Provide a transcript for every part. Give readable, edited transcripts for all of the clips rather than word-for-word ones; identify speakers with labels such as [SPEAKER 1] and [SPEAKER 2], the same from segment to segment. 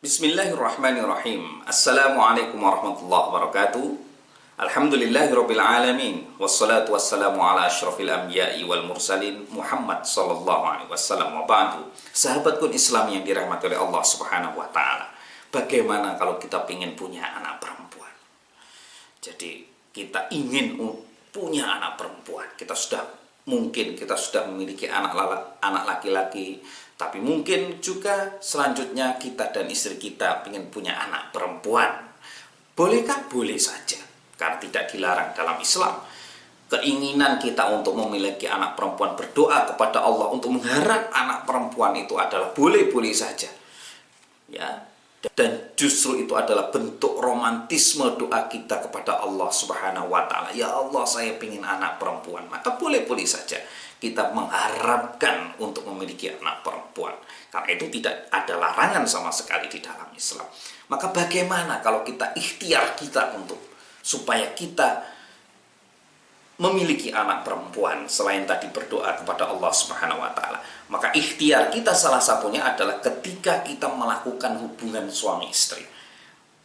[SPEAKER 1] Bismillahirrahmanirrahim. Assalamualaikum warahmatullahi wabarakatuh. Alhamdulillahirabbil alamin. Wassalatu wassalamu ala asyrafil anbiya'i wal mursalin Muhammad sallallahu alaihi wasallam wa ba'du. Sahabatku Islam yang dirahmati oleh Allah Subhanahu wa taala. Bagaimana kalau kita ingin punya anak perempuan? Jadi kita ingin punya anak perempuan. Kita sudah memiliki anak laki-laki, tapi mungkin juga selanjutnya kita dan istri kita ingin punya anak perempuan. Bolehkah? Boleh saja, karena tidak dilarang dalam Islam. Keinginan kita untuk memiliki anak perempuan, berdoa kepada Allah untuk mengharap anak perempuan itu adalah boleh-boleh saja, ya. Dan justru itu adalah bentuk romantisme doa kita kepada Allah Subhanahu wa taala. Ya Allah, saya ingin anak perempuan. Maka boleh-boleh saja kita mengharapkan untuk memiliki anak perempuan. Karena itu tidak ada larangan sama sekali di dalam Islam. Maka bagaimana kalau kita ikhtiar kita supaya kita memiliki anak perempuan selain tadi berdoa kepada Allah Subhanahu wa taala? Maka ikhtiar kita salah satunya adalah ketika kita melakukan hubungan suami istri.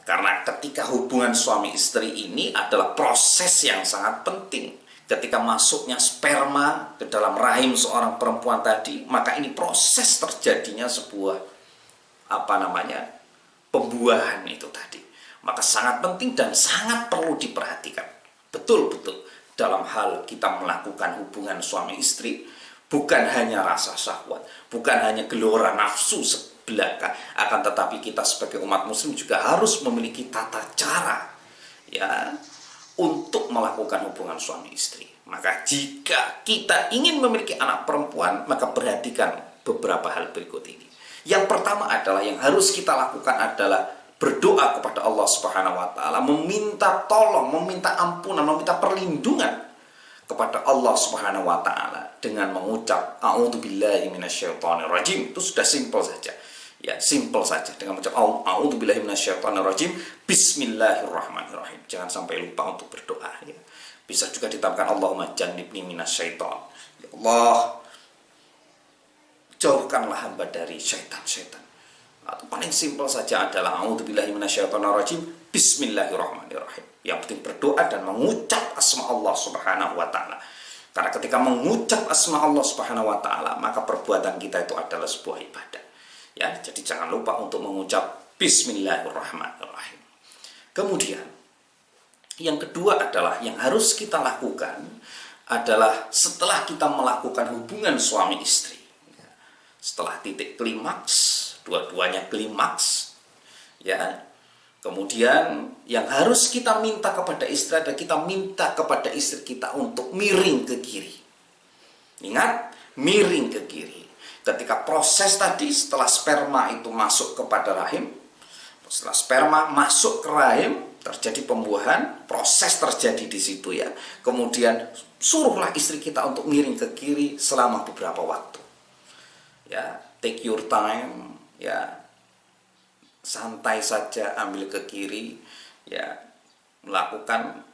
[SPEAKER 1] Karena ketika hubungan suami istri ini adalah proses yang sangat penting. Ketika masuknya sperma ke dalam rahim seorang perempuan tadi, maka ini proses terjadinya sebuah pembuahan itu tadi. Maka sangat penting dan sangat perlu diperhatikan. Betul-betul dalam hal kita melakukan hubungan suami istri, bukan hanya rasa syahwat, bukan hanya gelora nafsu sebelaka, akan tetapi kita sebagai umat muslim juga harus memiliki tata cara, ya, untuk melakukan hubungan suami istri. Maka jika kita ingin memiliki anak perempuan, maka perhatikan beberapa hal berikut ini. Yang pertama adalah yang harus kita lakukan adalah berdoa kepada Allah Subhanahu wa taala, meminta tolong, meminta ampunan, meminta perlindungan kepada Allah Subhanahu wa taala dengan mengucap a'udzubillahi minasyaitonirrajim. Itu sudah simpel saja. Ya, simpel saja dengan mengucap a'udzubillahi minasyaitonirrajim, bismillahirrahmanirrahim. Jangan sampai lupa untuk berdoa, ya. Bisa juga ditambahkan Allahumma jannibni minasyaiton. Ya Allah, jauhkanlah hamba dari syaitan-syaitan. Atau paling simpel saja adalah a'udzubillahi minasyaitonirrajim, bismillahirrahmanirrahim. Yang penting berdoa dan mengucap asma Allah Subhanahu wa taala. Karena ketika mengucap asma Allah Subhanahu wa taala, maka perbuatan kita itu adalah sebuah ibadah. Ya, jadi jangan lupa untuk mengucap bismillahirrahmanirrahim. Kemudian yang kedua adalah yang harus kita lakukan adalah setelah kita melakukan hubungan suami istri, setelah titik klimaks, dua-duanya klimaks, ya. Kemudian yang harus kita minta kepada istri adalah kita minta kepada istri kita untuk miring ke kiri. Ingat, miring ke kiri. Ketika proses tadi setelah sperma itu masuk kepada rahim, setelah sperma masuk ke rahim, terjadi pembuahan, proses terjadi di situ, ya. Kemudian suruhlah istri kita untuk miring ke kiri selama beberapa waktu. Ya, take your time, ya. Santai saja, ambil ke kiri, ya. Melakukan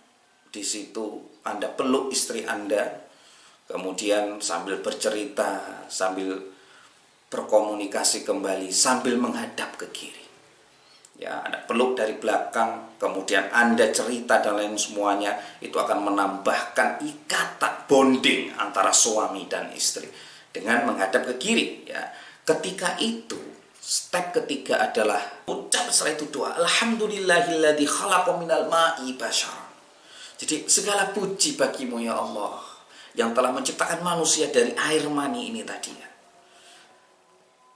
[SPEAKER 1] di situ, Anda peluk istri Anda, kemudian sambil bercerita, sambil berkomunikasi kembali, sambil menghadap ke kiri. Ya, Anda peluk dari belakang, kemudian Anda cerita dan lain semuanya, itu akan menambahkan ikatan bonding antara suami dan istri dengan menghadap ke kiri, ya. Ketika itu, step ketiga adalah ucap setelah itu doa, alhamdulillahilladzi khalaqa minal ma'i basyaran. Jadi segala puji bagimu ya Allah yang telah menciptakan manusia dari air mani ini tadi, ya.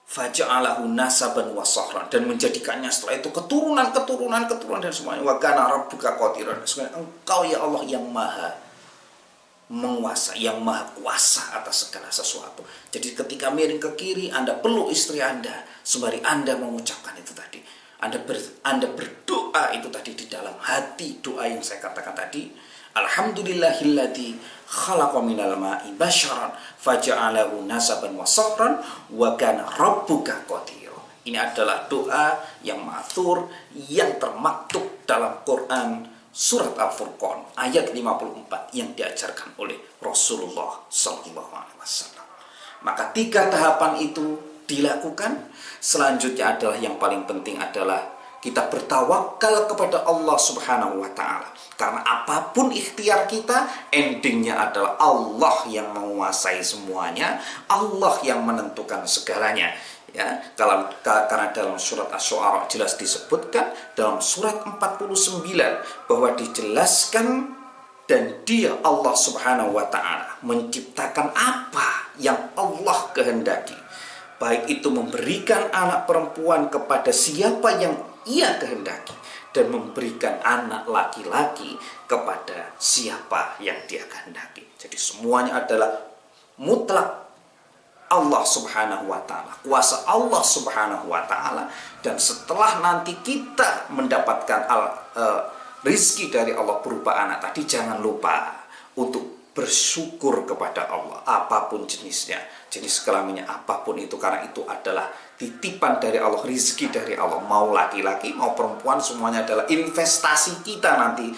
[SPEAKER 1] Faja'alahu nasaban wa sahran, dan menjadikannya setelah itu keturunan dan semuanya. Wa kana rabbuka qadiran. Engkau ya Allah yang maha menguasai, yang maha kuasa atas segala sesuatu. Jadi ketika miring ke kiri, Anda peluk istri Anda sembari Anda mengucapkan itu tadi. Anda berdoa itu tadi di dalam hati, doa yang saya katakan tadi, alhamdulillahilladzi khalaqa minal ma'i basyaran faja'alahu nasaban wa sahran wa kana rabbuka qadira. Ini adalah doa yang ma'thur, yang termaktub dalam Quran Surat Al-Furqan ayat 54 yang diajarkan oleh Rasulullah SAW. Maka 3 tahapan itu dilakukan. Selanjutnya adalah yang paling penting adalah kita bertawakal kepada Allah Subhanahu wa Ta'ala. Karena apapun ikhtiar kita, endingnya adalah Allah yang menguasai semuanya, Allah yang menentukan segalanya. Ya, karena dalam surat Asy-Syu'ara jelas disebutkan, dalam surat 49 bahwa dijelaskan, dan dia Allah Subhanahu wa Ta'ala menciptakan apa yang Allah kehendaki, baik itu memberikan anak perempuan kepada siapa yang ia kehendaki, dan memberikan anak laki-laki kepada siapa yang dia kehendaki. Jadi semuanya adalah mutlak Allah Subhanahu wa Ta'ala, kuasa Allah Subhanahu wa Ta'ala. Dan setelah nanti kita mendapatkan rizki dari Allah berupa anak tadi, jangan lupa untuk bersyukur kepada Allah, apapun jenisnya, jenis kelaminnya apapun itu, karena itu adalah titipan dari Allah, rizki dari Allah. Mau laki-laki mau perempuan, semuanya adalah investasi kita nanti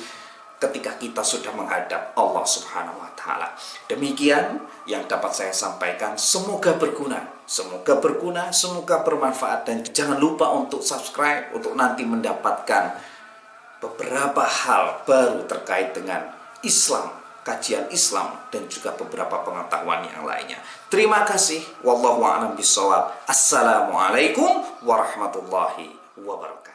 [SPEAKER 1] ketika kita sudah menghadap Allah Subhanahu wa Ta'ala. Demikian yang dapat saya sampaikan, semoga berguna, semoga bermanfaat, dan jangan lupa untuk subscribe untuk nanti mendapatkan beberapa hal baru terkait dengan Islam, kajian Islam, dan juga beberapa pengetahuan yang lainnya. Terima kasih. Wallahu a'lam bishawab. Assalamualaikum warahmatullahi wabarakatuh.